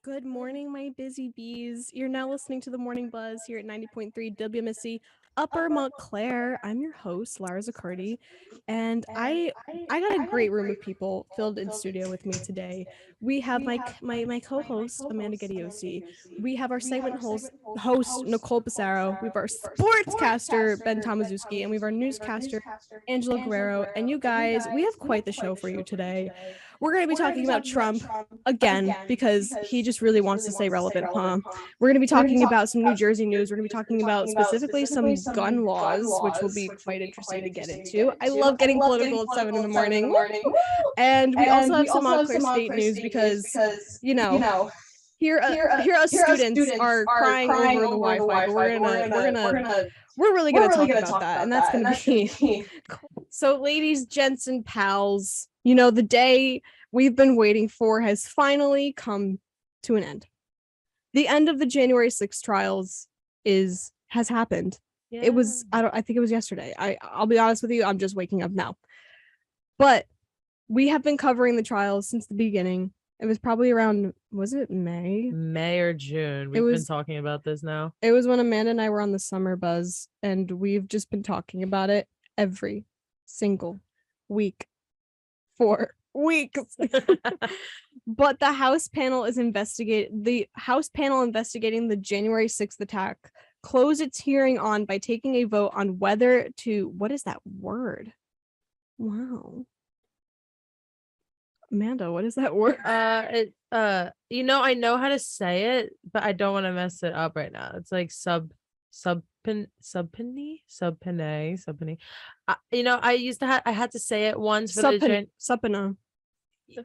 Good morning, my busy bees. You're now listening to the Morning Buzz here at 90.3 WMSC Upper Montclair. I'm your host, Lara Ziccardi, and I got a great room of people filled in studio with me today. We have my co-host Amanda Gaudiosi. We have our segment host Nicole Passaro. We have our sportscaster Ben Tomaszewski, and we have our newscaster Angela Guerrero. And you guys, we have quite the show for you today. We're going to be talking about Trump again because he just really wants to stay relevant, huh? We're going to be talking about some New Jersey news. We're going to be talking about specifically some gun laws, which will be quite interesting to get into. I love getting political at 7 in the morning. Woo! And we also have some Montclair State news because, you know, here us students are crying over the Wi-Fi, but we're really gonna talk about that, and that's gonna be so, ladies, gents, and pals. The day we've been waiting for has finally come to an end. The end of the January 6th trials has happened. Yeah. It was I think it was yesterday. I'll be honest with you, I'm just waking up now. But we have been covering the trials since the beginning. It was probably around, was it May or June? We've been talking about this now. It was when Amanda and I were on the summer buzz, and we've just been talking about it every single week for weeks. But the House panel investigating the January 6th attack closed its hearing by taking a vote on whether to, what is that word? Wow. Amanda, what is that word? I know how to say it, but I don't want to mess it up right now. It's like subpoena. I had to say it once for subpoena. Yes.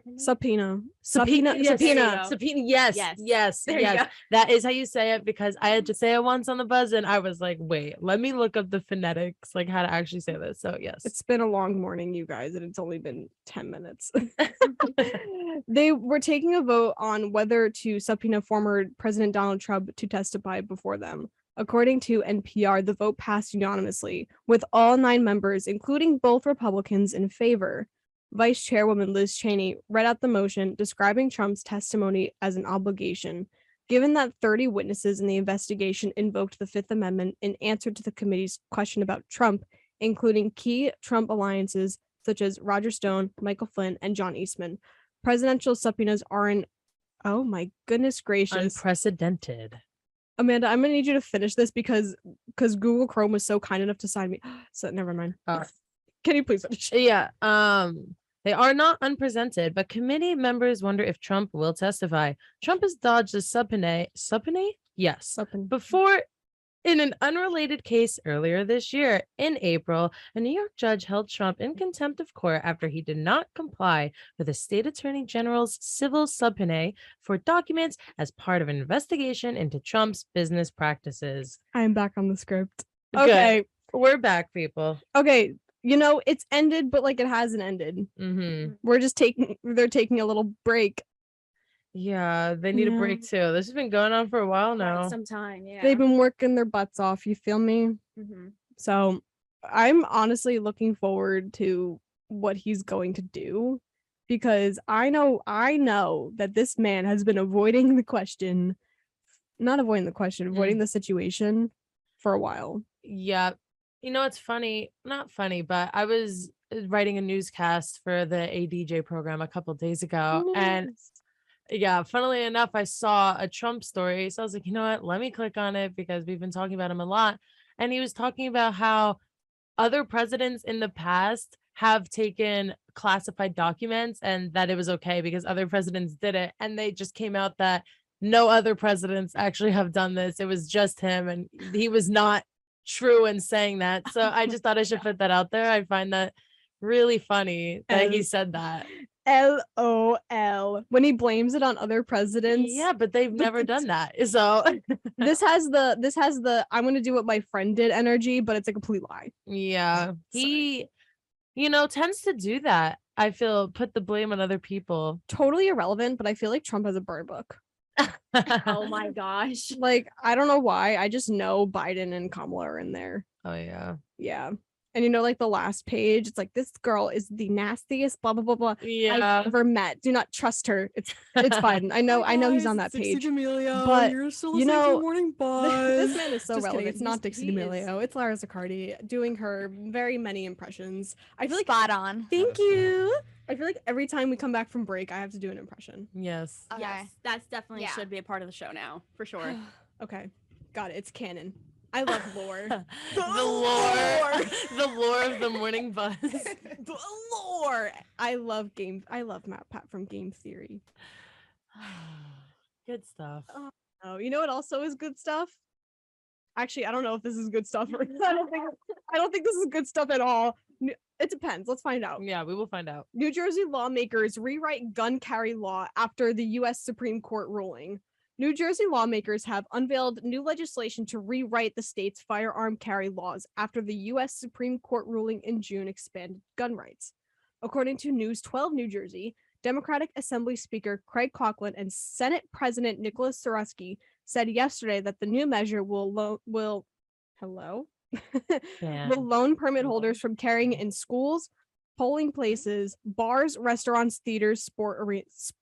That is how you say it, because I had to say it once on the buzz and I was like, wait, let me look up the phonetics, like how to actually say this. So yes, it's been a long morning, you guys, and it's only been 10 minutes. They were taking a vote on whether to subpoena former President Donald Trump to testify before them. According to NPR, the vote passed unanimously, with all 9 members, including both Republicans, in favor. Vice Chairwoman Liz Cheney read out the motion describing Trump's testimony as an obligation, given that 30 witnesses in the investigation invoked the Fifth Amendment in answer to the committee's question about Trump, including key Trump alliances such as Roger Stone, Michael Flynn, and John Eastman. Presidential subpoenas aren't, oh my goodness gracious, unprecedented. Amanda, I'm gonna need you to finish this because Google Chrome was so kind enough to sign me. So never mind. Can you please finish? Yeah. They are not unprecedented, but committee members wonder if Trump will testify. Trump has dodged a subpoena? Yes. Before, in an unrelated case earlier this year, in April, a New York judge held Trump in contempt of court after he did not comply with the state attorney general's civil subpoena for documents as part of an investigation into Trump's business practices. I'm back on the script. Okay. Good. We're back, people. Okay. It's ended, but like it hasn't ended. Mm-hmm. They're taking a little break. Yeah, they need a break too. This has been going on for a while now. Quite some time, yeah. They've been working their butts off, you feel me? Mm-hmm. So I'm honestly looking forward to what he's going to do, because I know that this man has been avoiding the situation for a while. Yeah. It's funny, not funny, but I was writing a newscast for the ADJ program a couple days ago. Nice. And yeah, funnily enough, I saw a Trump story. So I was like, you know what, let me click on it because we've been talking about him a lot. And he was talking about how other presidents in the past have taken classified documents and that it was okay because other presidents did it. And they just came out that no other presidents actually have done this. It was just him, and he was not true in saying that. So I just thought I should put that out there. I find that really funny that he said that. LOL. When he blames it on other presidents. Yeah, but they've never done that. So this has the I'm gonna do what my friend did energy, but it's a complete lie. Yeah. He tends to do that. I feel, put the blame on other people. Totally irrelevant, but I feel like Trump has a burn book. Oh my gosh. Like, I don't know why. I just know Biden and Kamala are in there. Oh yeah. Yeah. And like the last page, it's like, this girl is the nastiest, blah blah blah blah, Yeah. I've ever met. Do not trust her. It's fine. I know he's on that page. D'Amelio, but, you're still you listening to know, the morning buzz. this man is so Just relevant. kidding. It's not Dixie he is. D'Amelio. It's Lara Ziccardi doing her very many impressions. I feel like Spot on. thank you. I feel like every time we come back from break, I have to do an impression. Yes. Okay. Yes, that's definitely Yeah. should be a part of the show now, for sure. Okay, got it. It's canon. I love lore. The lore. The lore of the morning buzz. The lore. I love Matt Pat from Game Theory. Good stuff. Oh, you know what also is good stuff? Actually, I don't know if this is good stuff or I don't think this is good stuff at all. It depends. Let's find out. Yeah, we will find out. New Jersey lawmakers rewrite gun carry law after the U.S. Supreme Court ruling. New Jersey lawmakers have unveiled new legislation to rewrite the state's firearm carry laws after the U.S. Supreme Court ruling in June expanded gun rights. According to News 12 New Jersey, Democratic Assembly Speaker Craig Coughlin and Senate President Nicholas Sarusky said yesterday that the new measure will loan permit holders from carrying in schools, polling places, bars, restaurants, theaters, sport arenas,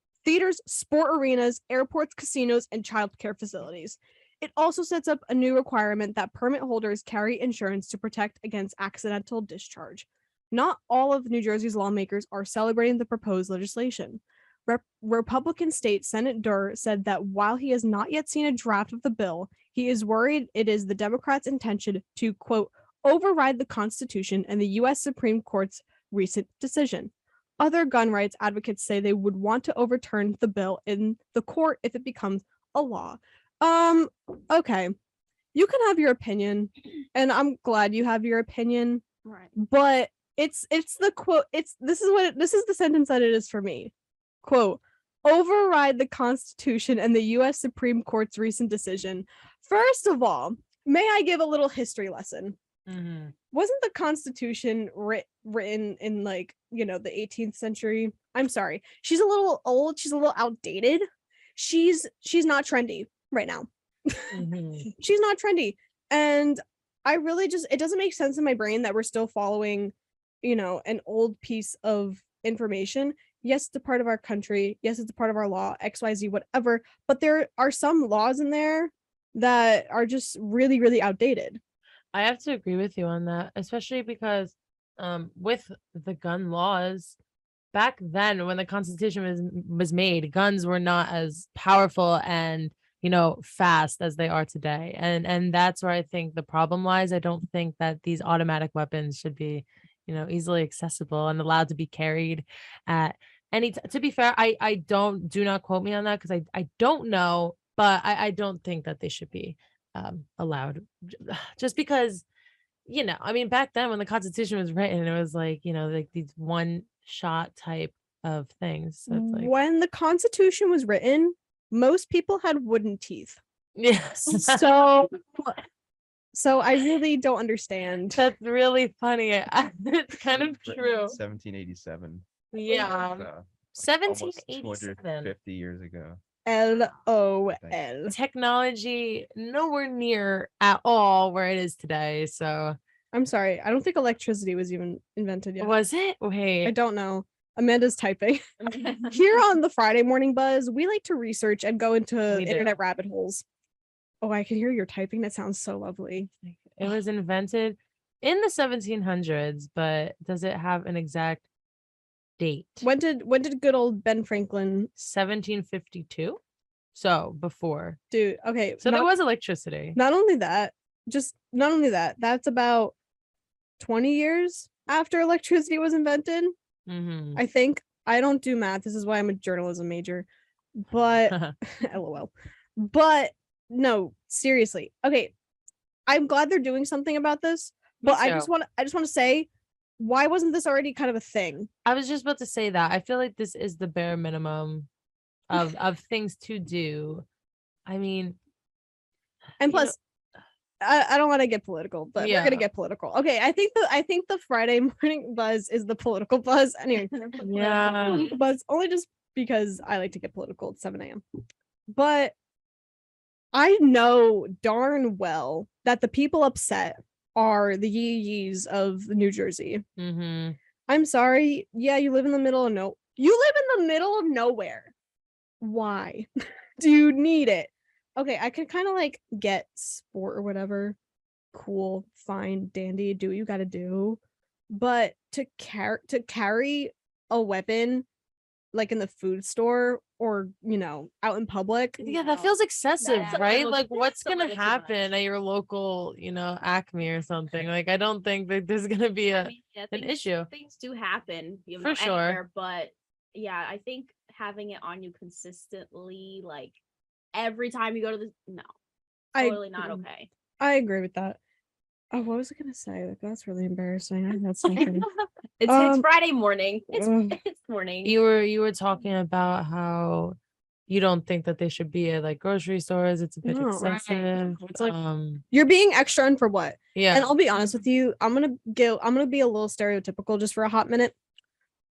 airports, casinos, and childcare facilities. It also sets up a new requirement that permit holders carry insurance to protect against accidental discharge. Not all of New Jersey's lawmakers are celebrating the proposed legislation. Republican State Senate Durr said that while he has not yet seen a draft of the bill, he is worried it is the Democrats' intention to, quote, override the Constitution and the U.S. Supreme Court's recent decision. Other gun rights advocates say they would want to overturn the bill in the court if it becomes a law. Okay. You can have your opinion, and I'm glad you have your opinion, Right. but it's the quote, this is the sentence that it is for me. Quote, override the Constitution and the U.S. Supreme Court's recent decision. First of all, may I give a little history lesson? Mm-hmm. Wasn't the Constitution written in the 18th century? I'm sorry. She's a little old. She's a little outdated. She's not trendy right now. Mm-hmm. She's not trendy. And I really it doesn't make sense in my brain that we're still following, an old piece of information. Yes, it's a part of our country. Yes, it's a part of our law, XYZ, whatever. But there are some laws in there that are just really, really outdated. I have to agree with you on that, especially because with the gun laws back then when the Constitution was made, guns were not as powerful and fast as they are today. And that's where I think the problem lies. I don't think that these automatic weapons should be easily accessible and allowed to be carried at any to be fair, do not quote me on that because I don't know, but I don't think that they should be allowed just because back then when the Constitution was written it was like these one shot type of things, so it's like when the Constitution was written, most people had wooden teeth. yes. So I really don't understand. That's really funny. It's kind of true. 1787. Yeah. So, almost 1787. 250 years ago. LOL. Technology nowhere near at all where it is today. So I'm sorry. I don't think electricity was even invented yet. was it? I Wait. don't know. Amanda's typing. Here on the Friday Morning Buzz, we like to research and go into We do. internet rabbit holes. Oh, I can hear your typing. That sounds so lovely. It was invented in the 1700s, but does it have an exact date? When did good old Ben Franklin 1752. So before. do? Okay, So there was electricity. not only that, that's about 20 years after electricity was invented. Mm-hmm. I think. I don't do math. This is why I'm a journalism major. But LOL. But no, seriously. Okay. I'm glad they're doing something about this, but I just want to say, why wasn't this already kind of a thing? I was just about to say that. I feel like this is the bare minimum of things to do. I mean, And plus, I don't want to get political, but we're gonna get political. Okay, I think the Friday Morning Buzz is the political buzz. Anyway, yeah. buzz only just because I like to get political at 7 a.m. But I know darn well that the people upset are the yee-yees of New Jersey. Mm-hmm. I'm sorry. Yeah, you live in the middle of nowhere. Why? Do you need it? Okay, I can kind of like get sport or whatever. Cool, fine, dandy, do what you gotta do. But to carry a weapon like in the food store or out in public, Yeah, that feels excessive, That's a right? little- Like, what's that's a gonna little too happen much. at your local, Acme or something? Like, I don't think that there's gonna be I mean, an issue. Things do happen, For sure. anywhere, but yeah, I think having it on you consistently, like every time you go to no, totally not okay. I agree with that. Oh, what was I gonna say? Like, that's really embarrassing. I had something. It's Friday morning. ugh. It's morning. You were talking about how you don't think that they should be at like grocery stores. It's a bit No, right. excessive. It's like, You're being extra and for what? Yeah. And I'll be honest with you, I'm gonna be a little stereotypical just for a hot minute.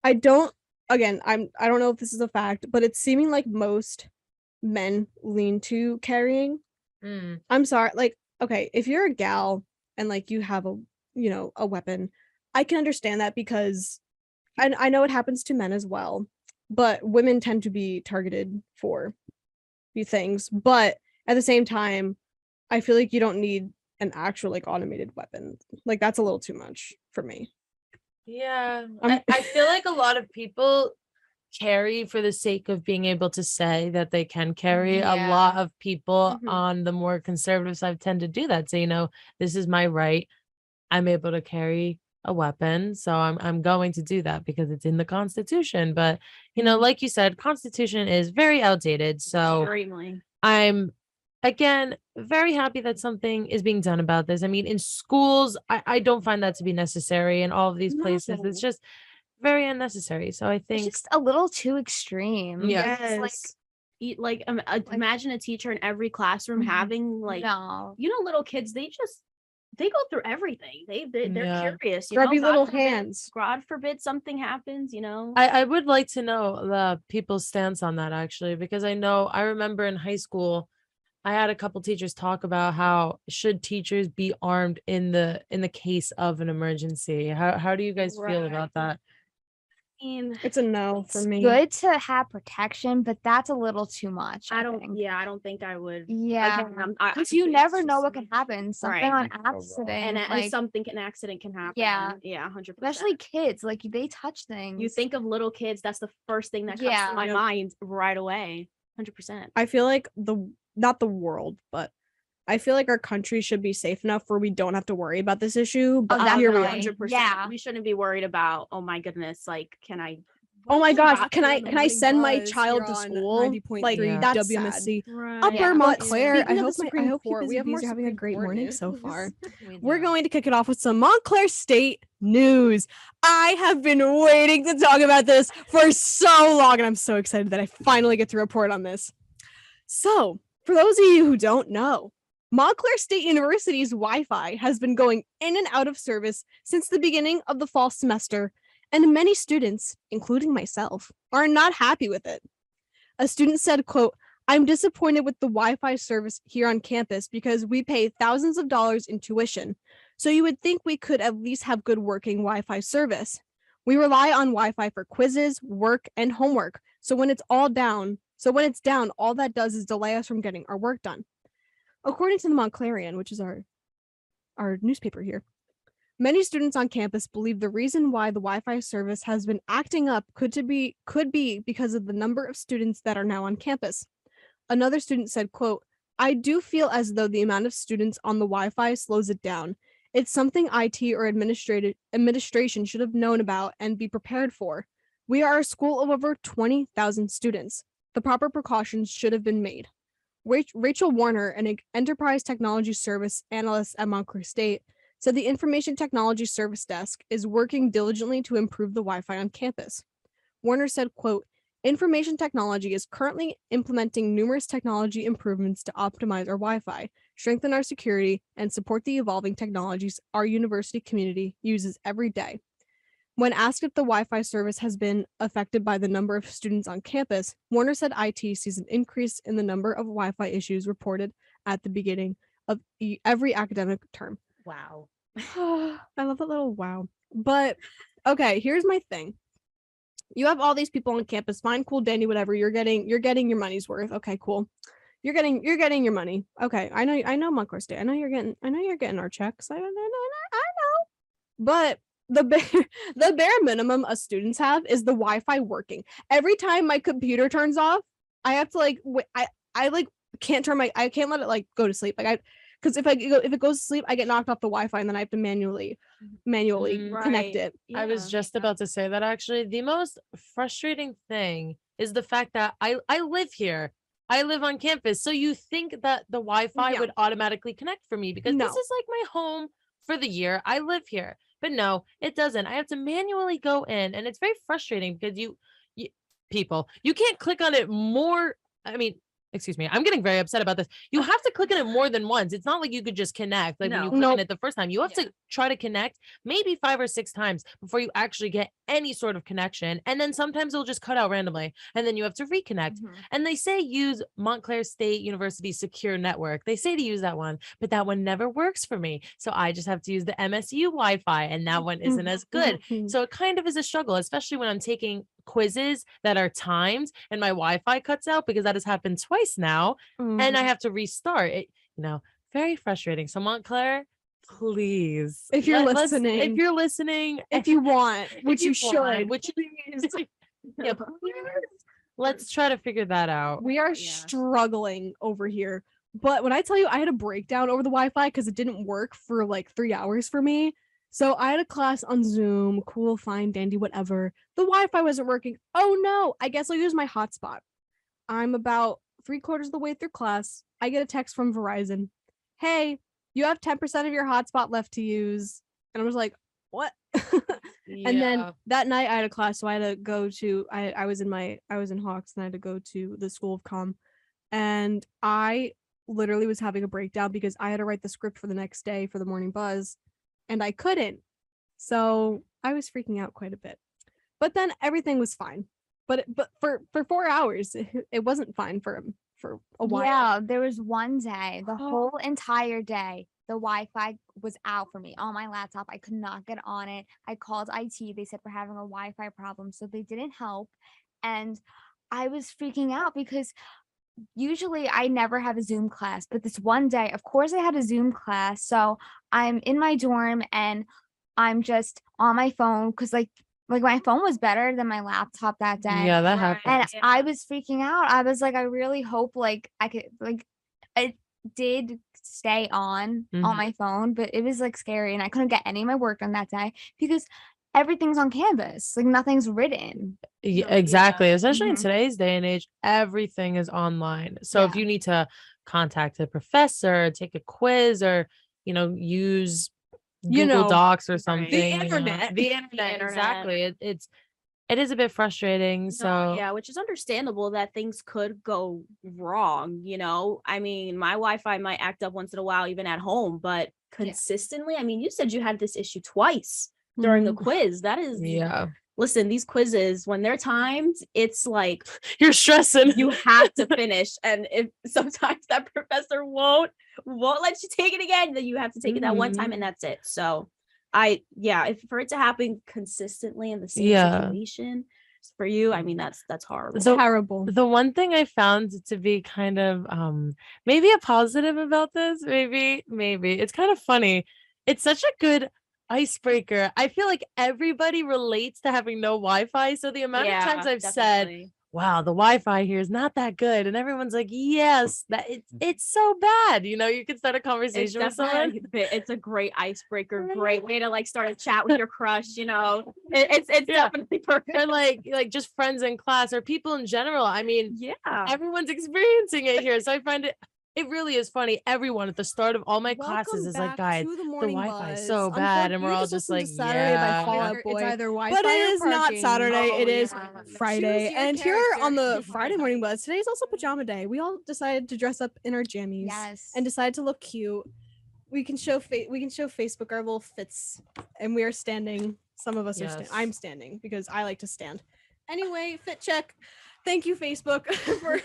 I don't know if this is a fact, but it's seeming like most men lean to carrying. Mm. I'm sorry, like, okay, if you're a gal and like you have a weapon, I can understand that because I know it happens to men as well, but women tend to be targeted for these things. But at the same time, I feel like you don't need an actual like automated weapon. Like that's a little too much for me. Yeah. I'm- I feel like a lot of people carry for the sake of being able to say that they can carry. A lot of people Mhm. on the more conservative side tend to do that. So, this is my right. I'm able to carry a weapon, so I'm going to do that because it's in the Constitution. But, like you said, Constitution is very outdated. So Extremely. I'm again very happy that something is being done about this. I mean, in schools, I don't find that to be necessary in all of these places. No. It's just very unnecessary. So I It's think just a little too extreme. Yeah. It's Imagine a teacher in every classroom Mhm. having like, no. little kids. They go through everything. They're Yeah. curious. Grubby God little forbid- hands. God forbid something happens. I would like to know the people's stance on that actually, because I remember in high school, I had a couple teachers talk about how should teachers be armed in the case of an emergency. How do you guys feel about that? I mean, It's a no for It's me. good to have protection, but that's a little too much. I don't. think. Yeah, I don't think I would. Yeah. Again, Because you never know what can happen. Something Right. on accident. and like, an accident can happen. Yeah. Yeah, 100%. especially kids. Like they touch things. You think of little kids, that's the first thing that comes Yeah. to my Yep. mind right away. 100%. I feel like not the world, but I feel like our country should be safe enough where we don't have to worry about this issue. But here we are. definitely. 100%. Yeah. We shouldn't be worried about, oh my goodness, like, can I? Oh my gosh, Back can to I the can I morning send my buzz child here to on school? 90.3 Like Yeah. that's WMSC. Right. Upper Yeah. Montclair. Speaking I of hope the Supreme you Court, we have bees are having a Supreme great Court morning so news. far. We're going to kick it off with some Montclair State news. I have been waiting to talk about this for so long, and I'm so excited that I finally get to report on this. So, for those of you who don't know, Montclair State University's Wi-Fi has been going in and out of service since the beginning of the fall semester, and many students, including myself, are not happy with it. A student said, quote, "I'm disappointed with the Wi-Fi service here on campus because we pay thousands of dollars in tuition. So you would think we could at least have good working Wi-Fi service. We rely on Wi-Fi for quizzes, work, and homework. So when it's down, all that does is delay us from getting our work done." According to the Montclarian, which is our newspaper here, many students on campus believe the reason why the Wi-Fi service has been acting up could be because of the number of students that are now on campus. Another student said, quote, "I do feel as though the amount of students on the Wi-Fi slows it down. It's something IT or administration should have known about and be prepared for. We are a school of over 20,000 students. The proper precautions should have been made." Rachel Warner, an enterprise technology service analyst at Montclair State, said the Information Technology Service Desk is working diligently to improve the Wi-Fi on campus. Warner said, quote, "Information technology is currently implementing numerous technology improvements to optimize our Wi-Fi, strengthen our security, and support the evolving technologies our university community uses every day." When asked if the Wi-Fi service has been affected by the number of students on campus, Warner said IT sees an increase in the number of Wi-Fi issues reported at the beginning of every academic term. Wow. I love that little wow. But okay, here's my thing. You have all these people on campus, fine, cool, dandy, whatever. You're getting your money's worth. Okay, cool. You're getting your money. Okay, I know Montclair State. I know you're getting our checks. I know. But the the bare minimum us students have is the Wi-Fi working. Every time my computer turns off, I have to like I like can't I can't let it like go to sleep. Like because if it goes to sleep, I get knocked off the Wi-Fi and then I have to manually connect Right. it. I was just about to say that actually. The most frustrating thing is the fact that I live here. I live on campus. So you think that the Wi-Fi Yeah. would automatically connect for me because this No. is like my home for the year. I live here. But no, it doesn't. I have to manually go in and it's very frustrating because you people, you can't click on it more. I mean, excuse me, I'm getting very upset about this. You have to click on it more than once. It's not like you could just connect. Like when you No. click on Nope. it the first time, you have to try to connect maybe 5 or 6 times before you actually get any sort of connection. And then sometimes it'll just cut out randomly and then you have to reconnect. And they say use Montclair State University secure network. They say to use that one, but that one never works for me. So I just have to use the MSU Wi-Fi and that one isn't as good. So it kind of is a struggle, especially when I'm taking quizzes that are timed and my Wi-Fi cuts out because that has happened twice now and I have to restart it, very frustrating. So Montclair, please, If you're if listening, you're listening, if you want, which you should, which yeah, please, let's try to figure that out. we are Yeah. struggling over here. But when I tell you I had a breakdown over the Wi-Fi because it didn't work for like 3 hours for me. So I had a class on Zoom, cool, fine, dandy, whatever. The Wi-Fi wasn't working. Oh no, I guess I'll use my hotspot. I'm about 3/4 of the way through class. I get a text from Verizon. Hey, you have 10% of your hotspot left to use. And I was like, what? And then that night I had a class, so I had to go to I was in Hawks and I had to go to the School of Comm. And I literally was having a breakdown because I had to write the script for the next day for the morning buzz and I couldn't. So I was freaking out quite a bit. But then everything was fine. But for 4 hours it wasn't fine for a while. Yeah, there was one day, the whole entire day, the Wi-Fi was out for me on my laptop. I could not get on it. I called IT. They said we're having a Wi-Fi problem, so they didn't help. And I was freaking out because usually I never have a Zoom class, but this one day, of course, I had a Zoom class. So I'm in my dorm and I'm just on my phone because like my phone was better than my laptop that day. Yeah, that happened. And I was freaking out. I was like, I really hope like I could like it did stay on my phone, but it was like scary and I couldn't get any of my work done that day because everything's on Canvas. Like nothing's written. Yeah, No, exactly. yeah. Especially in Mhm. today's day and age, everything is online. So if Yeah. you need to contact a professor, take a quiz, or use Google Docs or something, The internet. the internet, exactly. It is a bit frustrating. So No, yeah, which is understandable that things could go wrong, I mean, my Wi-Fi might act up once in a while, even at home, but consistently, I mean, you said you had this issue twice during a quiz. That is, yeah, listen, these quizzes, when they're timed, it's like you're stressing. you have to finish. And if sometimes that professor won't let you take it again, then you have to take it that one time and that's it. So if for it to happen consistently in the same situation for you, I mean, that's horrible. So terrible. the one thing I found to be kind of maybe a positive about this, maybe it's kind of funny. It's such a good icebreaker. I feel like everybody relates to having no Wi-Fi. So the amount of times I've said, wow, the Wi-Fi here is not that good. And everyone's like, yes, that it's so bad. You can start a conversation with someone. It's a great icebreaker, great way to like start a chat with your crush, it's definitely perfect. Or like just friends in class or people in general. I mean, everyone's experiencing it here. So I find it really is funny. Everyone at the start of all my classes is like, guys, the Wi-Fi is so bad. And we're all just like, Saturday by Fall Out Boy. It's either Wi-Fi but it is not Saturday. It is Friday. And here on the Friday morning buzz, today's also pajama day. We all decided to dress up in our jammies and decided to look cute. We can show Facebook our little fits, and we are standing. Some of us are standing. I'm standing because I like to stand. Anyway, fit check. Thank you, Facebook, for.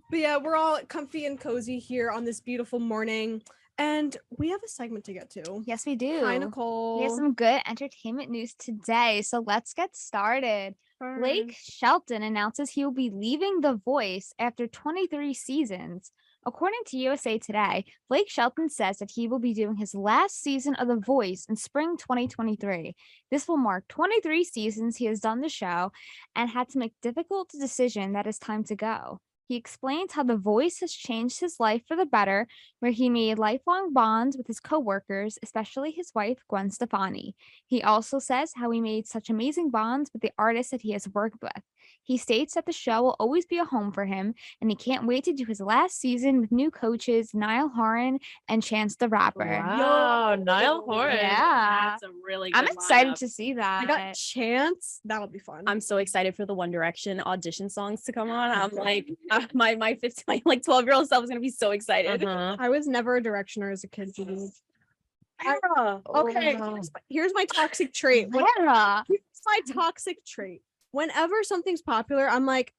But yeah, we're all comfy and cozy here on this beautiful morning. And we have a segment to get to. Yes, we do. Hi, We Nicole. have some good entertainment news today. So let's get started. Blake Shelton announces he will be leaving The Voice after 23 seasons. According to USA Today, Blake Shelton says that he will be doing his last season of The Voice in spring 2023. This will mark 23 seasons he has done the show and had to make difficult decision that it's time to go. He explains how The Voice has changed his life for the better, where he made lifelong bonds with his coworkers, especially his wife, Gwen Stefani. He also says how he made such amazing bonds with the artists that he has worked with. He states that the show will always be a home for him, and he can't wait to do his last season with new coaches Niall Horan and Chance the Rapper. Wow, Niall Horan. Yeah. That's a really good I'm excited lineup. to see I that. got Chance. That'll be fun. I'm so excited for the One Direction audition songs to come on. I'm like, my 15, my like 12-year-old self is gonna be so excited. Uh-huh. I was never a directioner as a kid. Lara. Okay, Oh. here's my toxic trait. Lara. Here's my toxic trait. Whenever something's popular, I'm like,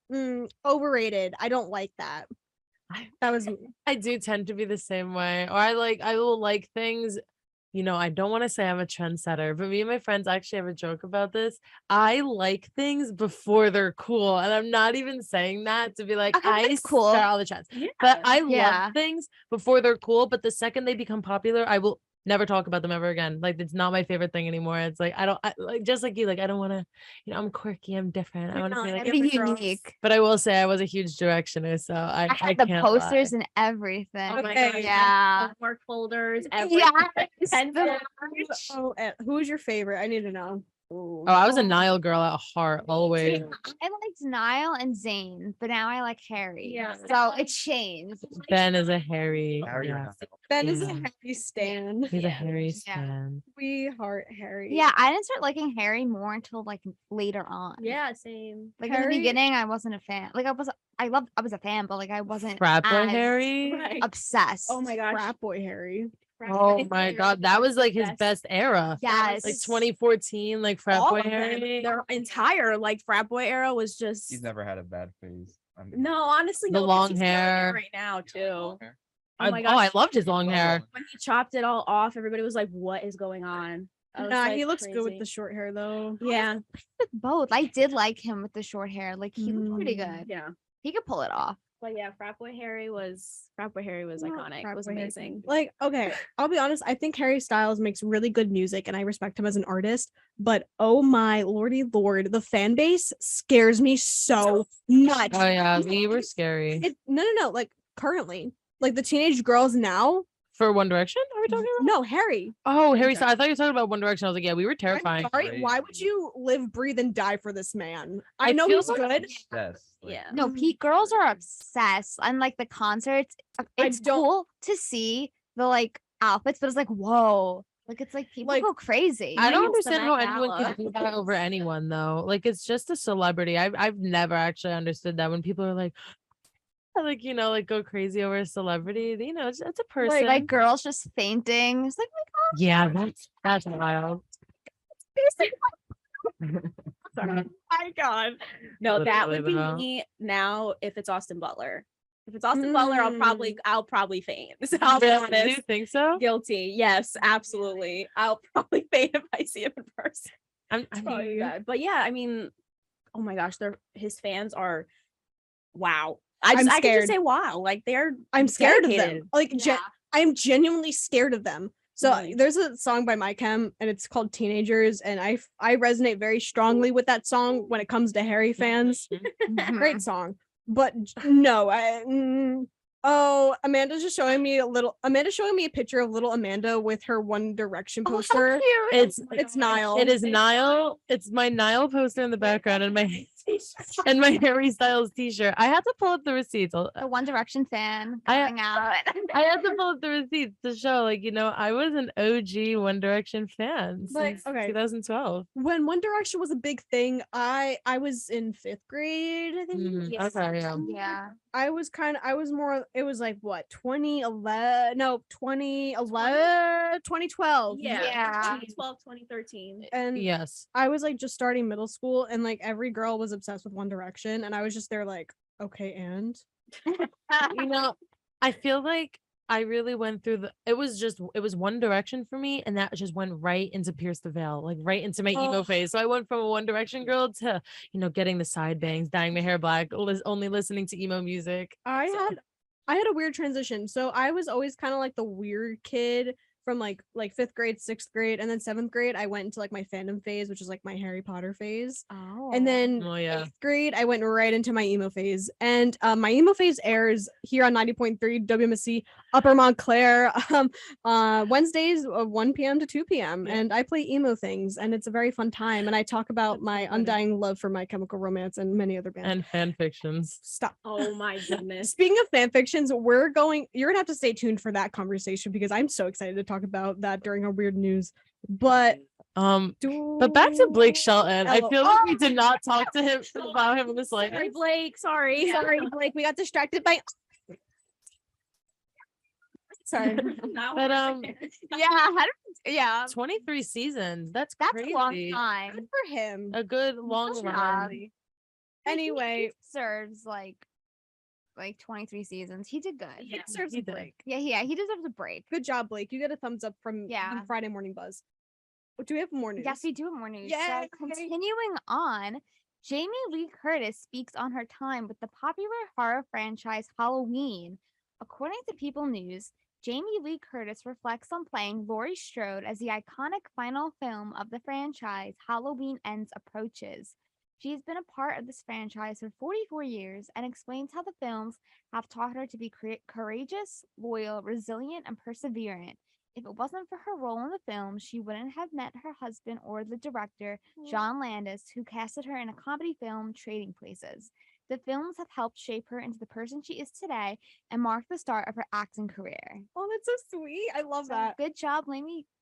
overrated. I don't like that. That was me. I do tend to be the same way. Or I will like things, I don't want to say I'm a trendsetter, but me and my friends actually have a joke about this. I like things before they're cool. And I'm not even saying that to be like, I that's cool. start all the trends. But I Yeah. love things before they're cool. But the second they become popular, I will never talk about them ever again. Like, it's not my favorite thing anymore. It's like, I like, just like you, like, I don't want to, I'm quirky, I'm different. I want to be like, Be unique. but I will say I was a huge directioner, so I had the can't posters lie. and everything. Oh my Okay. god. Yeah. Homework folders. Yeah. Everything. Oh, who's your favorite? I need to know. Oh, I was a Niall girl at heart, always. I liked Niall and Zayn, but now I like Harry. Yeah. So it changed. Ben is a Harry. Harry or Yeah. not? Ben is a Yeah. Harry stan. He's a Yeah. Harry Yeah. stan. We heart Harry. Yeah, I didn't start liking Harry more until like later on. Yeah, same. Like in Harry- the beginning, I wasn't a fan. Like I was a fan, but like I wasn't Frat boy as Harry. Right. obsessed. Oh my gosh. Frat boy Harry. Oh my god, that was like his best era. Yes. Like 2014, like frat All boy of them. Harry. Their entire like frat boy era was just He's never had a bad phase. I mean, no, honestly, The no, 'cause long he's killing it hair. right now too. hair. Oh my I gosh. loved his long hair. When he chopped it all off, everybody was like, "What is going on?" I was Nah, like, he looks good with crazy. the short hair though. Yeah, with both. I did like him with the short hair. Like he looked pretty good. yeah. He could pull it off. But yeah, frat boy Harry was iconic. It Frat was boy Harry. amazing. Like, okay, I'll be honest. I think Harry Styles makes really good music, and I respect him as an artist. But oh my lordy lord, the fan base scares me so much. Oh yeah, we were scary. No. Like currently, like the teenage girls now. For One Direction, are we talking about? No, Harry. Oh, Harry Styles. I thought you were talking about One Direction. I was like, yeah, we were I'm terrifying. sorry. Why would you live, breathe, and die for this man? I I know feel he's like- good. Yes. like, Yeah. No, Pete girls are obsessed. And like the concerts, it's don't- cool to see the like outfits, but it's like, whoa. Like it's like people Like, go crazy. I don't It's the understand how Met anyone Gala. can do that over anyone though. Like, it's just a celebrity. I've never actually understood that when people are like, like go crazy over a celebrity. It's a person. Like girls just fainting. It's like, yeah, that's wild. Sorry. My God. No, that would be Literally, though. me now if it's Austin Butler. If it's Austin Butler, I'll probably faint. So I'll be Really? Do you honest. think so? Guilty. Yes, absolutely. I'll probably faint if I see him in person. I Probably mean, bad. But yeah, I mean, oh my gosh, his fans are wow. I'm I can scared. just say wow. Like they're I'm scared of dedicated. them. Like, I'm genuinely scared of them. So Really? there's a song by My Chem, and it's called Teenagers, and I resonate very strongly with that song when it comes to Harry fans. Great song, but no, Amanda's just showing me a picture of little Amanda with her One Direction poster. It's Niall. It is Niall. It's my Niall poster in the background and my Harry Styles t-shirt. I had to pull up the receipts. a One Direction fan I- coming out. I had to pull up the receipts to show, I was an OG One Direction fan Like, since okay. 2012. When One Direction was a big thing, I was in 5th grade, I think. Yes. Okay, yeah. Yeah. It was like what, 2011, no, 2011, 2012. Yeah. 2012, 2013. And Yes. I was like just starting middle school, and like every girl was obsessed with One Direction, and I was just there like, okay, and I feel like I really went through it was One Direction for me, and that just went right into Pierce the Veil, like right into my emo phase. So I went from a One Direction girl to, getting the side bangs, dyeing my hair black, only listening to emo music. I had a weird transition. So I was always kind of like the weird kid from like 5th grade, 6th grade, and then 7th grade I went into like my fandom phase, which is like my Harry Potter phase. Oh. And then Oh yeah. 8th grade I went right into my emo phase. And my emo phase airs here on 90.3 WMSC Upper Montclair Wednesdays of 1 p.m. to 2 p.m. Yeah. And I play emo things and it's a very fun time. And I talk about That's my so funny. undying love for My Chemical Romance and many other bands. And fan fictions. Stop. Oh my goodness. Speaking of fan fictions, you're gonna have to stay tuned for that conversation because I'm so excited to talk about that during our weird news. But But back to Blake Shelton. I feel like we did not talk to him about him in this light. Sorry, Blake. Sorry. Sorry, Blake, we got distracted by sorry. But Yeah, 23 seasons. That's that's crazy. a long time. Good for him. A good long Good run. job. Anyway, Serves like 23 seasons. He did good. Yeah. it deserves he a did. break. Yeah, he deserves a break. Good job, Blake. You get a thumbs up from Yeah. the Friday Morning Buzz. Do we have more news? Yes, we do have more news. Yay. So continuing on, Jamie Lee Curtis speaks on her time with the popular horror franchise Halloween. According to People News, Jamie Lee Curtis reflects on playing Laurie Strode as the iconic final film of the franchise Halloween Ends approaches. She has been a part of this franchise for 44 years and explains how the films have taught her to be courageous, loyal, resilient, and perseverant. If it wasn't for her role in the film, she wouldn't have met her husband or the director, John Landis, who casted her in a comedy film, Trading Places. The films have helped shape her into the person she is today and mark the start of her acting career. Oh, that's so sweet. I love So that. good job,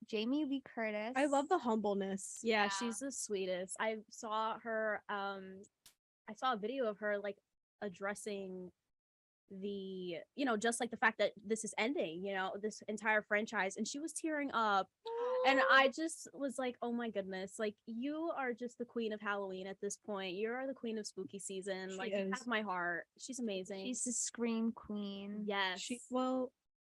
Jamie Lee Curtis. I love the humbleness. Yeah, Yeah. she's the sweetest. I saw her I saw a video of her like addressing the just like the fact that this is ending, this entire franchise, and she was tearing up. And I just was like, oh my goodness, like you are just the queen of Halloween at this point. You are the queen of spooky season. She Like you is. have my heart. She's amazing. She's the scream queen. yes.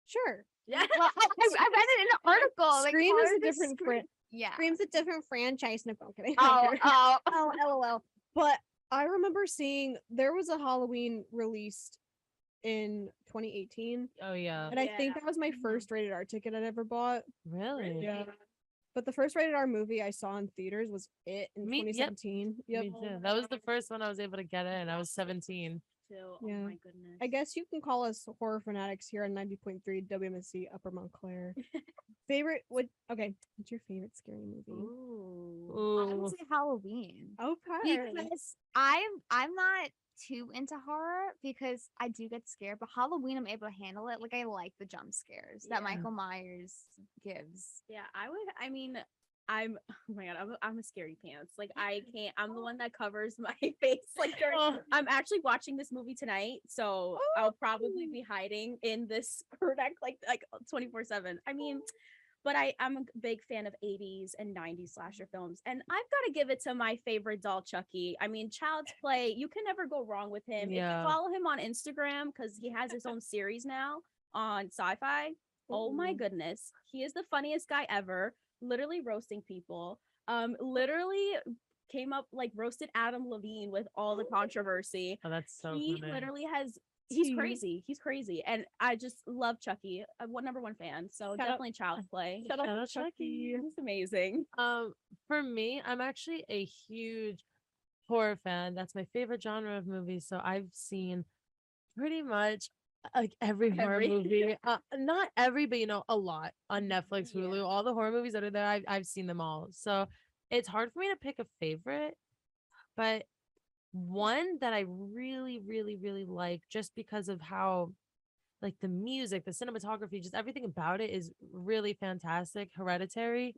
Sure. Yeah. Well, I read it in an article. like, Scream is part a of the different Scream- Yeah. Scream's a different franchise. No, I'm kidding. Oh, Oh, LOL. But I remember seeing there was a Halloween released in 2018, Oh yeah. and I think Yeah. that was my first rated R ticket I'd ever bought. Really? Yeah. But the first rated R movie I saw in theaters was It in Me- yep. 2017. Yep. Me too. That was the first one I was able to get in. I was 17. Too. Oh Yeah. my goodness. I guess you can call us horror fanatics here on 90.3 WMSC Upper Montclair. Okay, what's your favorite scary movie? Ooh. I Ooh. would say Halloween. Okay. Because I'm not too into horror because I do get scared, but Halloween I'm able to handle it. Like I like the jump scares that Yeah. Michael Myers gives. Yeah, I mean, I'm oh my god, I'm a scaredy pants. Like I can't. I'm the one that covers my face. Like I'm actually watching this movie tonight, so I'll probably be hiding in this product like 24/7. I mean, but I'm a big fan of 80s and 90s slasher films, and I've got to give it to my favorite doll, Chucky. I mean, Child's Play. You can never go wrong with him. If Yeah. you follow him on Instagram, because he has his own series now on Sci-Fi. Oh my goodness, he is the funniest guy ever. Literally roasting people. Literally came up like roasted Adam Levine with all the controversy. Oh, that's so He funny. literally has. He's Tea. crazy. He's crazy, and I just love Chucky. I'm number one fan. So Shout out- definitely Child's Play. Shout out Shout to out Chucky. He's amazing. For me, I'm actually a huge horror fan. That's my favorite genre of movies. So I've seen pretty much like every horror Every. movie. Not every, but a lot on Netflix, Yeah. Hulu, all the horror movies that are there. I've seen them all. So it's hard for me to pick a favorite, but one that I really, really, really like just because of how like the music, the cinematography, just everything about it is really fantastic. Hereditary,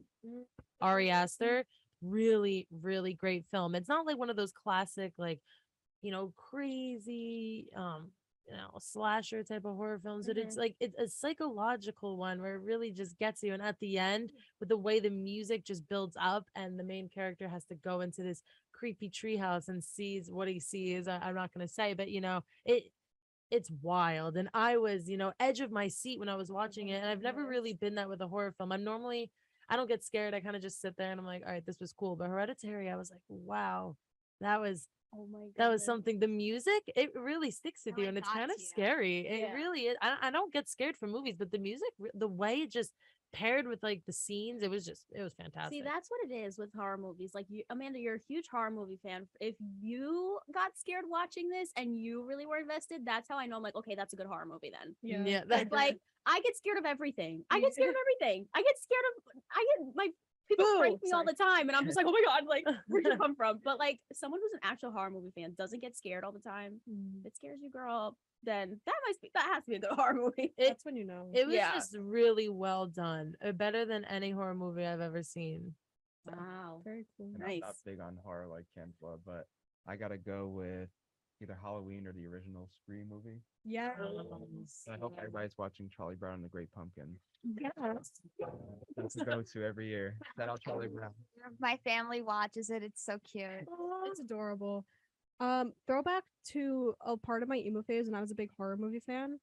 Ari Aster, really, really great film. It's not like one of those classic, like, crazy, slasher type of horror films, but it's like it's a psychological one where it really just gets you. And at the end, with the way the music just builds up and the main character has to go into this creepy treehouse and sees what he sees. I'm not gonna say, but it it's wild. And I was, edge of my seat when I was watching it. And I've never really been that with a horror film. I don't get scared. I kind of just sit there and I'm like, all right, this was cool. But Hereditary, I was like, wow, that was Oh my god. that was something. The music, it really sticks with It, you, like, and it's got kind of to you. scary. It Yeah. really is. I don't get scared from movies, but the music, the way it just paired with like the scenes, it was fantastic. See, that's what it is with horror movies. Like you, Amanda, you're a huge horror movie fan. If you got scared watching this and you really were invested, that's how I know I'm like, okay, that's a good horror movie then. Yeah, It's like I get scared of everything. I get scared of everything. I get my people prank me all the time, and I'm just like, oh my god, like where'd you come from? But like someone who's an actual horror movie fan doesn't get scared all the time. If it scares you, girl, then that has to be a good horror movie. That's when you know. it was Yeah. just really well done. Better than any horror movie I've ever seen. Wow. Very cool. And I'm not Nice. big on horror like Kenfla, but I gotta go with either Halloween or the original Scream movie. Yeah. I hope everybody's watching Charlie Brown and the Great Pumpkin. Yes. That's a go-to every year. Shout out Charlie Brown. My family watches it. It's so cute. It's adorable. Throwback to a part of my emo phase when I was a big horror movie fan.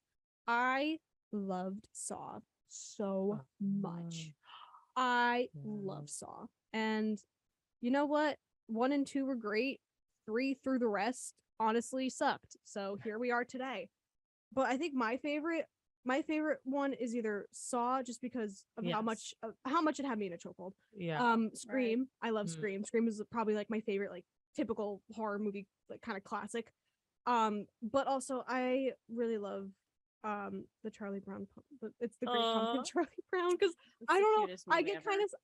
I loved Saw so much. I love Saw. And you know what? 1 and 2 were great. 3 through the rest honestly sucked. So here we are today. But I think my favorite one is either Saw, just because of how much it had me in a chokehold. Yeah. Scream. I love Mm. Scream. Scream is probably like my favorite, like typical horror movie, like kind of classic. But also I really love the Charlie Brown it's the Great Pumpkin Aw. Charlie Brown, because I don't know,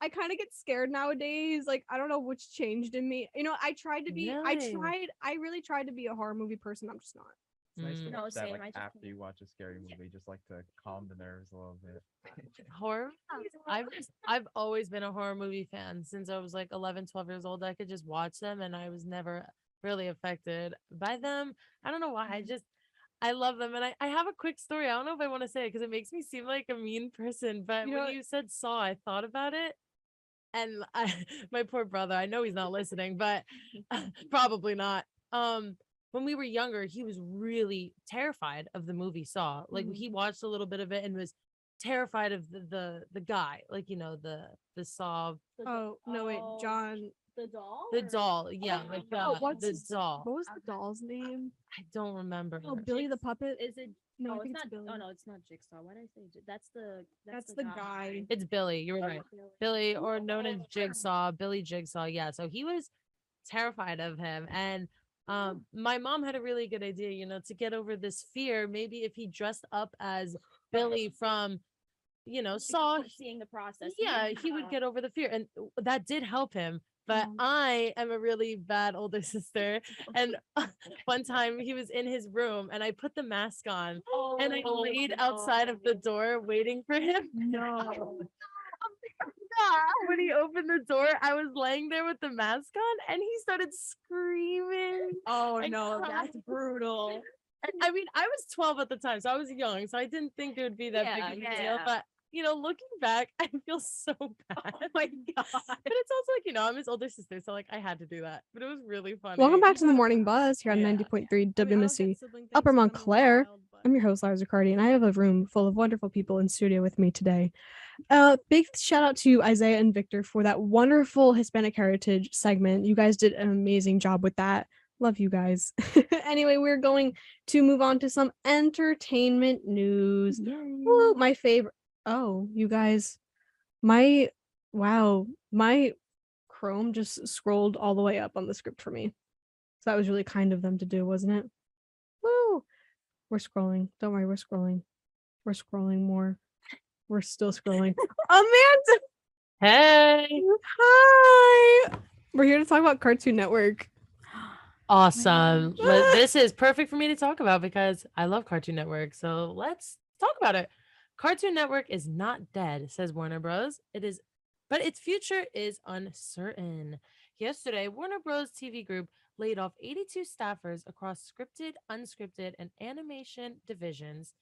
I kind of get scared nowadays. Like I don't know what's changed in me. I tried to be Really? I really tried to be a horror movie person. I'm just not. It's nice to Mm. No, watch that same, like I just after can't. you watch a scary movie, just like to calm the nerves a little bit. Horror movies, I've always been a horror movie fan since I was like 11, 12 years old. I could just watch them and I was never really affected by them. I don't know why. I love them. And I have a quick story. I don't know if I want to say it because it makes me seem like a mean person, but You know when what? you said Saw, I thought about it. And my poor brother, I know he's not listening, but probably not. When we were younger, he was really terrified of the movie Saw. Like he watched a little bit of it and was terrified of the guy, like the Saw, Oh no, wait, John. The doll. the doll. Yeah, like what's the his- doll. What was the doll's name? I don't remember. Oh, Billy the puppet. Is it? No, Oh, I think it's it's not. Billy. Oh no, it's not Jigsaw. Why did I say? That's the. That's the guy. It's Billy. You're right. Billy, or known as Jigsaw, Billy Jigsaw. Yeah. So he was terrified of him. And my mom had a really good idea, to get over this fear. Maybe if he dressed up as Billy from, Saw, Seeing the process. yeah, he would get over the fear. And that did help him. But I am a really bad older sister. And one time he was in his room and I put the mask on and I laid outside of the door waiting for him. No. When he opened the door, I was laying there with the mask on and he started screaming. Oh I no, cried. that's brutal. I mean, I was 12 at the time, so I was young, so I didn't think it would be that big of a deal. Yeah. But looking back, I feel so bad. Oh my god. But it's also like, I'm his older sister, so like I had to do that. But it was really funny. Welcome back to the Morning Buzz here on Yeah. 90.3 WMSC Upper Montclair. I'm your host, Lara Ziccardi, and I have a room full of wonderful people in studio with me today. Big shout out to Isaiah and Victor for that wonderful Hispanic Heritage segment. You guys did an amazing job with that. Love you guys. Anyway, we're going to move on to some entertainment news. Woo, my favorite. Oh, you guys, my Chrome just scrolled all the way up on the script for me. So that was really kind of them to do, wasn't it? Woo! We're scrolling. Don't worry, we're scrolling. We're scrolling more. We're still scrolling. Amanda! Hey, Hi! We're here to talk about Cartoon Network. awesome. This is perfect for me to talk about because I love Cartoon Network. So let's talk about it. Cartoon Network is not dead, says Warner Bros. But its future is uncertain. Yesterday, Warner Bros. TV Group laid off 82 staffers across scripted, unscripted, and animation divisions.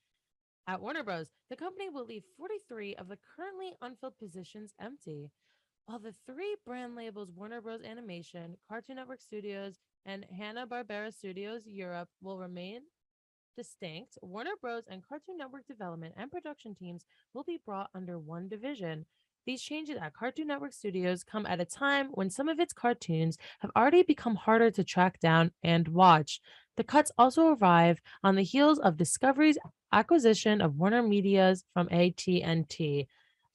At Warner Bros., the company will leave 43 of the currently unfilled positions empty. While the 3 brand labels Warner Bros. Animation, Cartoon Network Studios, and Hanna-Barbera Studios Europe will remain, distinct, Warner Bros. And Cartoon Network development and production teams will be brought under one division. These changes at Cartoon Network Studios come at a time when some of its cartoons have already become harder to track down and watch. The cuts also arrive on the heels of Discovery's acquisition of Warner Media's from AT&T.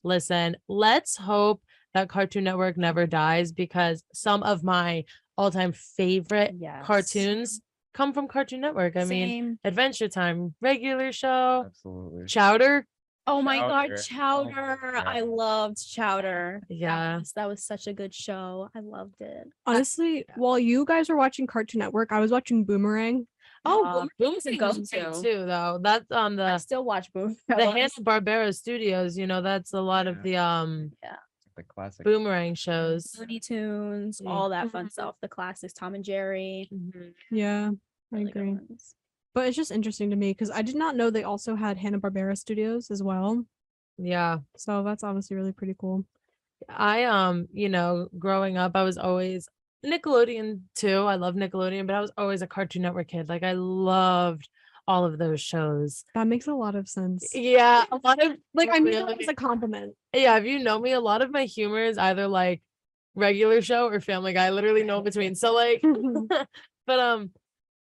Listen, let's hope that Cartoon Network never dies, because some of my all-time favorite Yes. cartoons come from Cartoon Network. I mean, Same. Adventure Time, regular show, Absolutely. Chowder. Oh my God, Chowder. Chowder. Oh my I God. loved Chowder. Yeah. That was such a good show. I loved it. Honestly, while you guys were watching Cartoon Network, I was watching Boomerang. Oh, Boomerang's a a go-to. too, though. That's on I the still watch Boom. Hanna-Barbera Studios. You know, that's a lot of the The classic. Boomerang shows. Looney Tunes, Yeah. all that fun stuff. The classics, Tom and Jerry. Mhm. Yeah, I Really good agree. ones. But it's just interesting to me because I did not know they also had Hanna-Barbera Studios as well. Yeah. So that's obviously really pretty cool. I you know, growing up, I was always Nickelodeon too. I love Nickelodeon, but I was always a Cartoon Network kid. Like I loved all of those shows. That makes a lot of sense. Yeah, a lot of Like, I mean that really- as a compliment. yeah, if you know me, a lot of my humor is either like regular show or Family Guy. I literally know in between. So like, but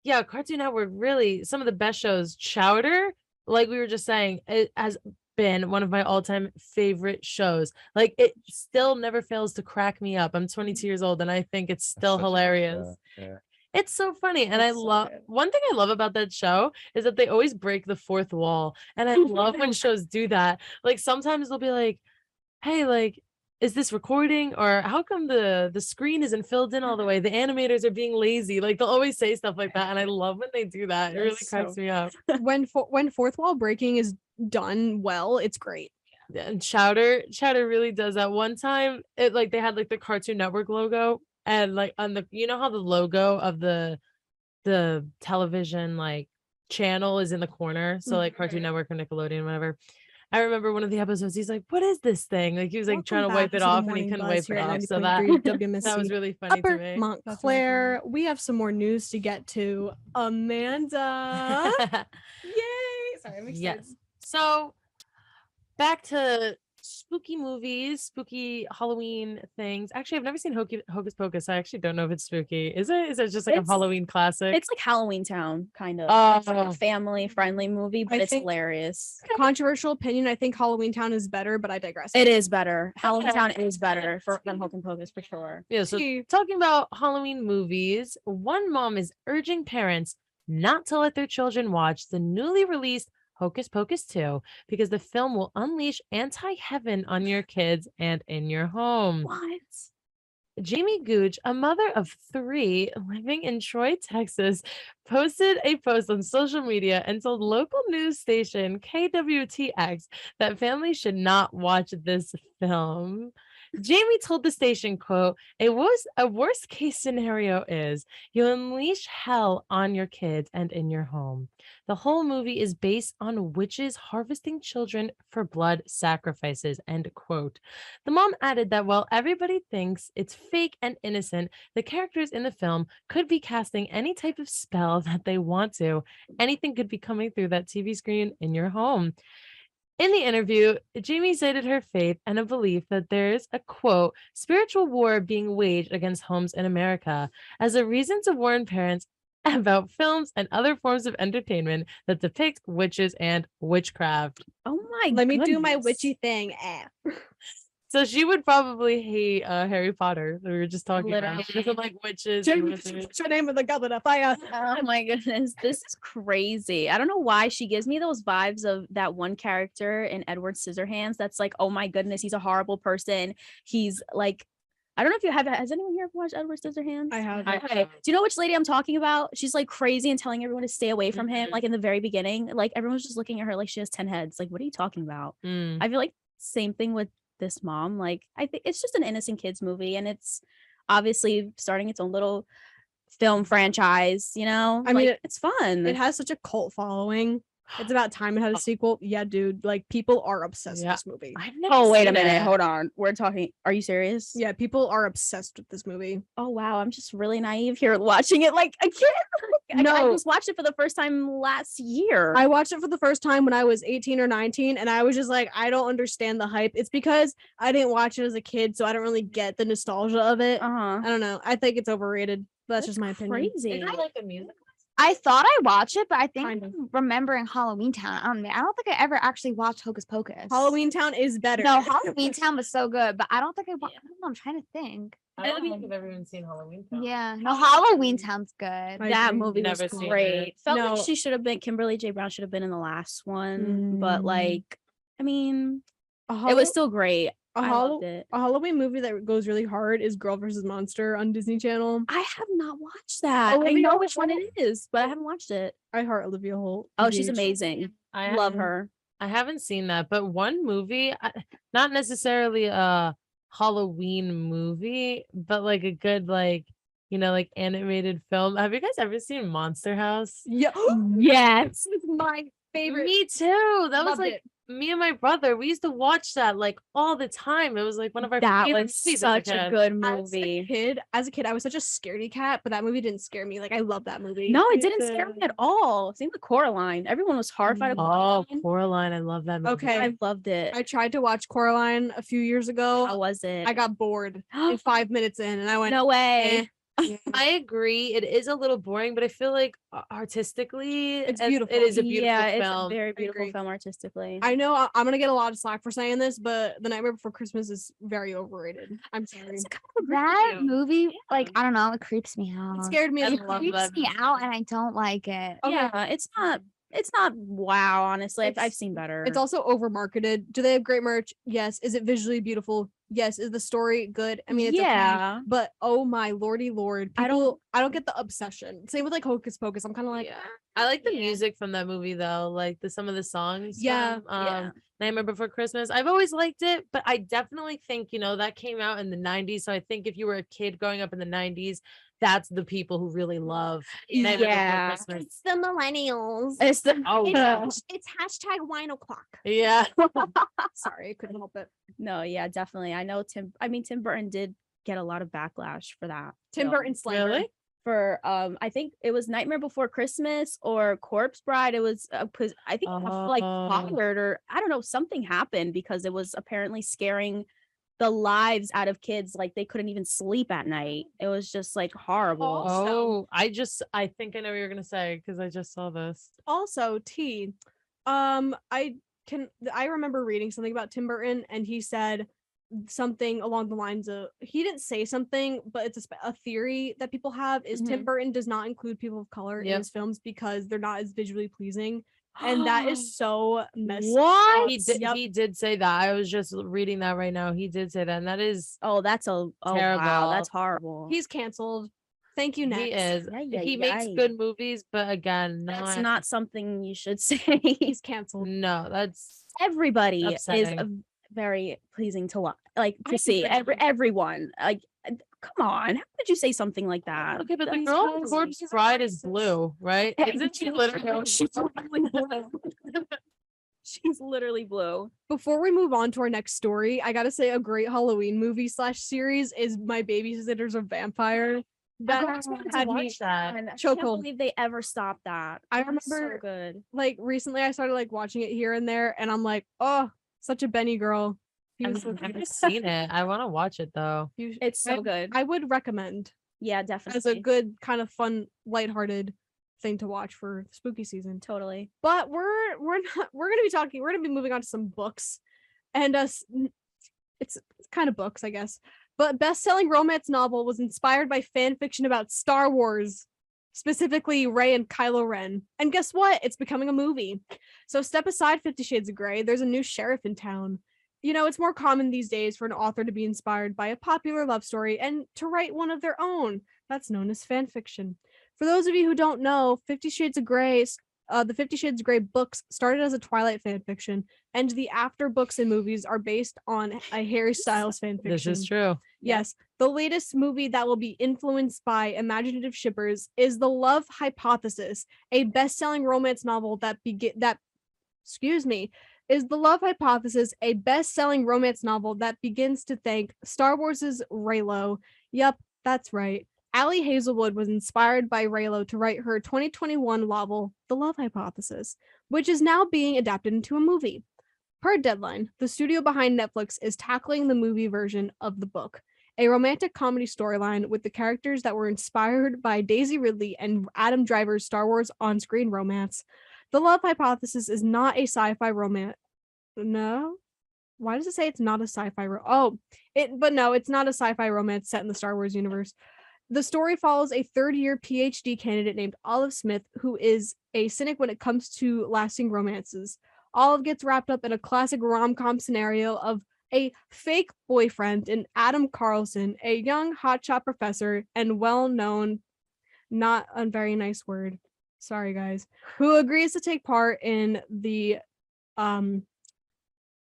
yeah, Cartoon Network, really some of the best shows. Chowder, like we were just saying, it has been one of my all-time favorite shows. Like it still never fails to crack me up. I'm 22 years old and I think it's That's still such a good hilarious. show. Yeah. It's so funny. And I It's so love good. one thing I love about that show is that they always break the fourth wall. And I love when shows do that. Like sometimes they'll be like, hey, like, is this recording? Or how come the screen isn't filled in all the way? The animators are being lazy. Like they'll always say stuff like that. And I love when they do that. It really That's cracks so me up. when fourth wall breaking is done well, it's great. Yeah, and Chowder really does that. One time it like they had like the Cartoon Network logo, and like on the, you know how the logo of the television like channel is in the corner, so like Cartoon Network or Nickelodeon, whatever. I remember one of the episodes, he's like, what is this thing? Like he was like trying to wipe it off and he couldn't wipe it off. So that that was really funny Upper to me. Montclair. We have some more news to get to. Amanda. Yay. Sorry, I'm excited. Yes. So back to spooky movies, spooky Halloween things. Actually, I've never seen Hocus Pocus. I actually don't know if it's spooky. Is it? Is it just like a It's- Halloween classic? It's like Halloween Town, kind of. It's like Oh. a family-friendly movie, but I it's think- hilarious. Controversial opinion. I think Halloween Town is better, but I digress. It is better. Halloween Okay. Town is better than Hocus Pocus for sure. Yeah, so See. talking about Halloween movies, one mom is urging parents not to let their children watch the newly released Hocus Pocus 2 because the film will unleash anti-heaven on your kids and in your home. What? Jamie Gooch, a mother of 3 living in Troy, Texas, posted a post on social media and told local news station KWTX that families should not watch this film. Jamie told the station, quote, a worst case scenario is you unleash hell on your kids and in your home. The whole movie is based on witches harvesting children for blood sacrifices, end quote. The mom added that while everybody thinks it's fake and innocent, the characters in the film could be casting any type of spell that they want to. Anything could be coming through that TV screen in your home. In the interview, Jamie cited her faith and a belief that there's a, quote, spiritual war being waged against homes in America as a reason to warn parents about films and other forms of entertainment that depict witches and witchcraft. Oh my Let me do my goodness. witchy thing. So she would probably hate Harry Potter that we were just talking about. She doesn't like witches. and wizards. What's your name of the goblet of fire? Oh my goodness, this is crazy. I don't know why she gives me those vibes of that one character in Edward Scissorhands that's like, oh my goodness, he's a horrible person. He's like, I don't know if you have, has anyone here ever watched Edward Scissorhands? I have. Okay. Do you know which lady I'm talking about? She's like crazy and telling everyone to stay away from him. Mhm. Like in the very beginning, like everyone's just looking at her like she has 10 heads. Like, what are you talking about? Mm. I feel like same thing with this mom. Like, I think it's just an innocent kids movie, and it's obviously starting its own little film franchise. You know, I mean, Like, it's fun. It has such a cult following. It's about time it had a sequel. Yeah, dude. Like people are obsessed Yeah. with this movie. I've never Oh, wait a seen minute. it. Hold on. We're talking. Are you serious? Yeah, people are obsessed with this movie. Oh, wow. I'm just really naive here watching it like again. I No. just watched it for the first time last year. I watched it for the first time when I was 18 or 19, and I was just like, I don't understand the hype. It's because I didn't watch it as a kid, so I don't really get the nostalgia of it. I don't know. I think it's overrated. But that's just my opinion. Crazy. Is it like a music? I thought I watched it, but I think Kind of. I'm remembering Halloween Town. I don't think I ever actually watched Hocus Pocus. Halloween Town is better. No, Halloween Town was so good, but I don't think I watched. I'm trying to think. I don't think I've ever even seen Halloween Town. Yeah, no, Halloween Town's good. I That agree. movie was Never seen great. it. Felt No. like she should have been Kimberly J. Brown should have been in the last one, but Mm. like, I mean, A it Hallow- was still great. a, I Hallow- loved it. a Halloween movie that goes really hard is Girl vs. Monster on Disney Channel. I have not watched that. I Olivia know which one Holt. it is, but I haven't watched it. I heart Olivia Holt. Oh, she's TBH. amazing. I Love her. I haven't seen that, but one movie, not necessarily a Halloween movie, but like a good like animated film. Have you guys ever seen Monster House? Yeah. Yes. It's my favorite. Me too. That was Loved like it. me and my brother. We used to watch that like all the time. It was like one of our That favorite was movies as such a kid. good As a movie. kid, I was such a scaredy cat, but that movie didn't scare me. Like I love that movie. No, it Me didn't scare me too. at all. Same with Coraline. Everyone was horrified of Oh, Coraline. Coraline! I love that movie. Okay. I loved it. I tried to watch Coraline a few years ago. How was it? I got bored in 5 minutes in, and I went, no way. I agree. It is a little boring, but I feel like artistically, It's it beautiful. is a beautiful yeah, film. it's a very beautiful agree. film artistically. I know I'm gonna get a lot of slack for saying this, but The Nightmare Before Christmas is very overrated. I'm sorry. It's kind of agree with That you. movie, like Yeah. I don't know, it creeps me out. It scared me. I as a love kid. It creeps that me movie. out, and I don't like it. Okay. Yeah, it's not wow, honestly. I've It's- seen better. It's also over marketed. Do they have great merch? Yes. Is it visually beautiful? Yes. Is the story good? I mean, it's okay. yeah. But oh my lordy lord, I don't- I don't get the obsession. Same with like Hocus Pocus. I'm kind of like, Yeah. I like the Yeah. music from that movie though, like some of the songs. Yeah, from, yeah. Nightmare Before Christmas. I've always liked it, but I definitely think that came out in the 90s. So I think if you were a kid growing up in the 90s, that's the people who really love Nightmare Yeah. Before Christmas. the millennials. It's the Oh It's hashtag wine o'clock. yeah. Sorry, I couldn't help it. no, yeah, definitely. I know Tim Burton did get a lot of backlash for that. Tim film. Burton slander. Really? For I think it was Nightmare Before Christmas or Corpse Bride. It was because I think it got, like Oh. fired or I don't know, something happened because it was apparently scaring the lives out of kids. Like they couldn't even sleep at night. It was just like horrible. Oh, I think I know what you're gonna say because I just saw this. Also, T, I remember reading something about Tim Burton, and he said something along the lines of, he didn't say something, but it's a theory that people have is Tim Mhm. Burton does not include people of color in Yep. his films because they're not as visually pleasing, and that is so messed What? He did say that. I was just reading that right now. He did say that, and that is Oh, that's wow, Terrible. that's horrible. He's canceled. Thank you, next. he is. Yay, He yay, makes yay. good movies, but again, That's not. not something you should say. He's canceled. No, that's Everybody is upsetting. very pleasing to watch, like I to see. agree. Everyone, like, come on, how could you say something like that? okay. But the That's girl in crazy. Corpse Bride is blue, right? Isn't she literally? She's literally blue. She's literally blue. Before we move on to our next story, I gotta say a great Halloween movie / series is My Babysitter's a Vampire. That I wanted to had me watch that. And I can't chokehold. believe they ever stopped that. I That was so remember- good. Like recently I started like watching it here and there, and I'm like, oh, such a Benny girl. He was so I've never cute. seen it. I want to watch it though. It's so good. I would recommend Yeah, definitely. as a good kind of fun, lighthearted thing to watch for spooky season. Totally. But we're gonna be moving on to some books, and it's kind of books, I guess. But best-selling romance novel was inspired by fan fiction about Star Wars, specifically Rey and Kylo Ren. And guess what? It's becoming a movie. So step aside 50 Shades of Grey. There's a new sheriff in town. It's more common these days for an author to be inspired by a popular love story and to write one of their own. That's known as fan fiction. For those of you who don't know, 50 Shades of Grey, the 50 Shades of Grey books started as a Twilight fan fiction, and the after books and movies are based on a Harry Styles fan fiction. This is true. Yes, the latest movie that will be influenced by imaginative shippers is The Love Hypothesis, a best-selling romance novel is The Love Hypothesis a best-selling romance novel that begins to thank Star Wars' Reylo. Yep, that's right. Allie Hazelwood was inspired by Reylo to write her 2021 novel, The Love Hypothesis, which is now being adapted into a movie. Per Deadline, the studio behind Netflix is tackling the movie version of the book, a romantic comedy storyline with the characters that were inspired by Daisy Ridley and Adam Driver's Star Wars on-screen romance. The Love Hypothesis is not a sci-fi romance. No? Why does it say it's not a sci-fi? It's not a sci-fi romance set in the Star Wars universe. The story follows a third-year PhD candidate named Olive Smith, who is a cynic when it comes to lasting romances. Olive gets wrapped up in a classic rom-com scenario of a fake boyfriend and Adam Carlson, a young hotshot professor and well-known, not a very nice word, sorry guys, who agrees to take part in the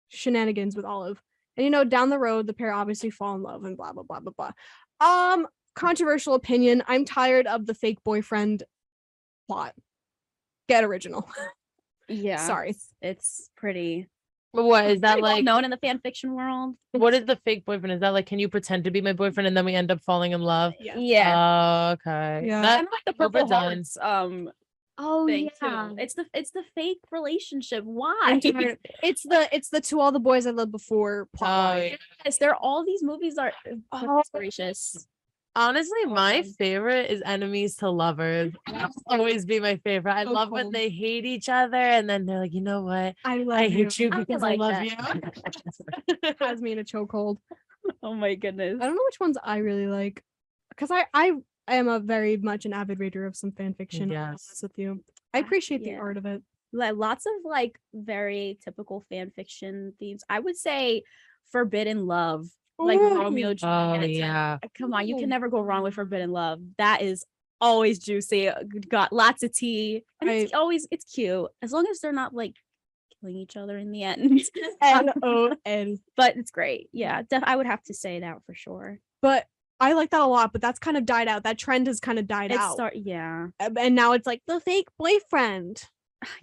shenanigans with Olive. And down the road, the pair obviously fall in love and blah blah blah blah blah. Controversial opinion. I'm tired of the fake boyfriend plot. Get original. Yeah. Sorry. It's pretty But what is that pretty well like? known in the fan fiction world. What is the fake boyfriend? Is that like, can you pretend to be my boyfriend and then we end up falling in love? Yeah. Yeah. Oh, okay. Yeah. That, And like the Purple overdone. Hearts Oh thing yeah. too. It's the fake relationship. I'm Why? tired. It's the To All the Boys I Loved Before plot Oh, line. yeah. Yes, there are all these movies are Oh. gracious. Honestly, my Awesome. favorite is Enemies to Lovers. That'll always be my favorite. I So love when cold. they hate each other and then they're like, you know what? I love I hate you I because like I love that. you. Has me in a chokehold. Oh my goodness. I don't know which ones I really like, because I am a very much an avid reader of some fan fiction. I'll be Yes. honest with you, I appreciate the Yeah. art of it. Like lots of like very typical fan fiction themes. I would say Forbidden Love, like Ooh. Romeo Oh, Juliet. yeah. Come on, you Ooh. can never go wrong with Forbidden Love. That is always juicy. Got lots of tea. And it's cute. As long as they're not like killing each other in the end. LOL. But it's great. Yeah, I would have to say that for sure. But I like that a lot. But that's kind of died out. That trend has kind of died out. Yeah. And now it's like the fake boyfriend.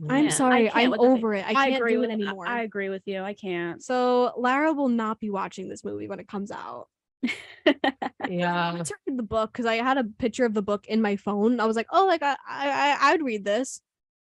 I'm Yeah, sorry. I can't I'm with the fake- over it. I can't agree do with it anymore. I agree with you. I can't. So Lara will not be watching this movie when it comes out. Yeah. I to read the book because I had a picture of the book in my phone. I was like, oh, like I'd read this.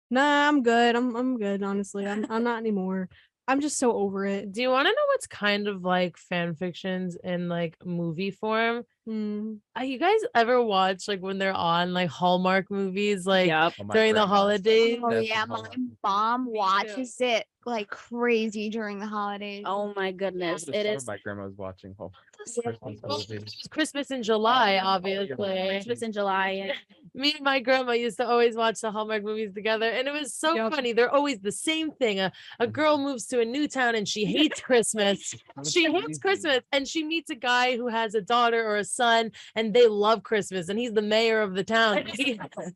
Nah, I'm good. I'm good. Honestly, I'm not anymore. I'm just so over it. Do you want to know what's kind of like fan fictions in like movie form? You guys ever watch like when they're on like Hallmark movies, like Yep. Oh, my during the grandma's holidays? Oh That's yeah, the my Hallmark. mom too. watches it like crazy during the holidays. Oh my goodness. It is My grandma was watching Hallmark Yeah. Christmas Well, movies. it's Christmas in July, obviously. Christmas in July. And Me and my grandma used to always watch the Hallmark movies together, and it was so Yep. funny. They're always the same thing. A girl moves to a new town and she hates Christmas. She hates Christmas, and she meets a guy who has a daughter or a son, and they love Christmas, and he's the mayor of the town.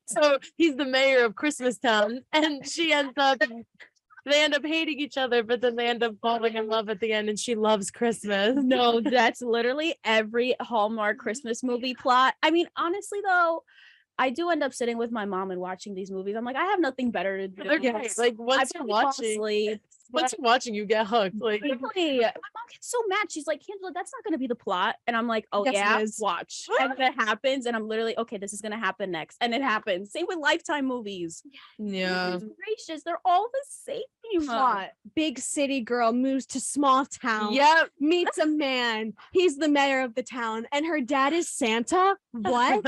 So he's the mayor of Christmas Town, and they end up hating each other, but then they end up falling in love at the end, and she loves Christmas. no, that's literally every Hallmark Christmas movie plot. I mean, honestly though, I do end up sitting with my mom and watching these movies. I'm like, I have nothing better to do. They're great. Like I once you're probably fall watching, asleep. once you're watching, you get hooked. Like Literally, my mom gets so mad. She's like, Angela, that's not going to be the plot. And I'm like, oh, Yes, it yeah, is. watch. And then it happens. And I'm literally, okay, this is going to happen next. And it happens. Same with Lifetime movies. yeah. Goodness gracious. They're all the same. Plot. Big city girl moves to small town. Yep. Meets a man. He's the mayor of the town, and her dad is Santa. What?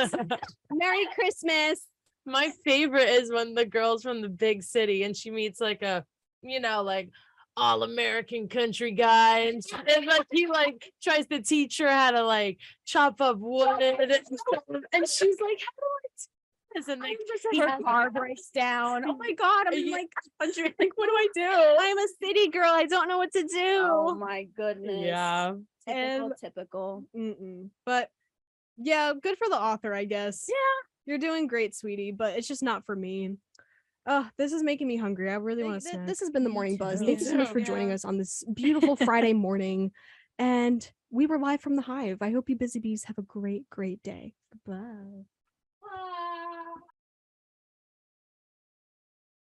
Merry Christmas. My favorite is when the girl's from the big city and she meets like a, like all American country guy, and like he like tries to teach her how to like chop up wood, and she's like, how do I do this? And like Her car breaks down. Oh my God. I'm Yeah. like, what do I do? I'm a city girl. I don't know what to do. Oh my goodness. yeah. Typical. But yeah, good for the author, I guess. Yeah. You're doing great, sweetie, but it's just not for me. Oh, this is making me hungry. I really want to snack. This has been the Morning Buzz. Me Thank you so much too. for joining us on this beautiful Friday morning. And we were live from the Hive. I hope you busy bees have a great, great day. Bye. Bye.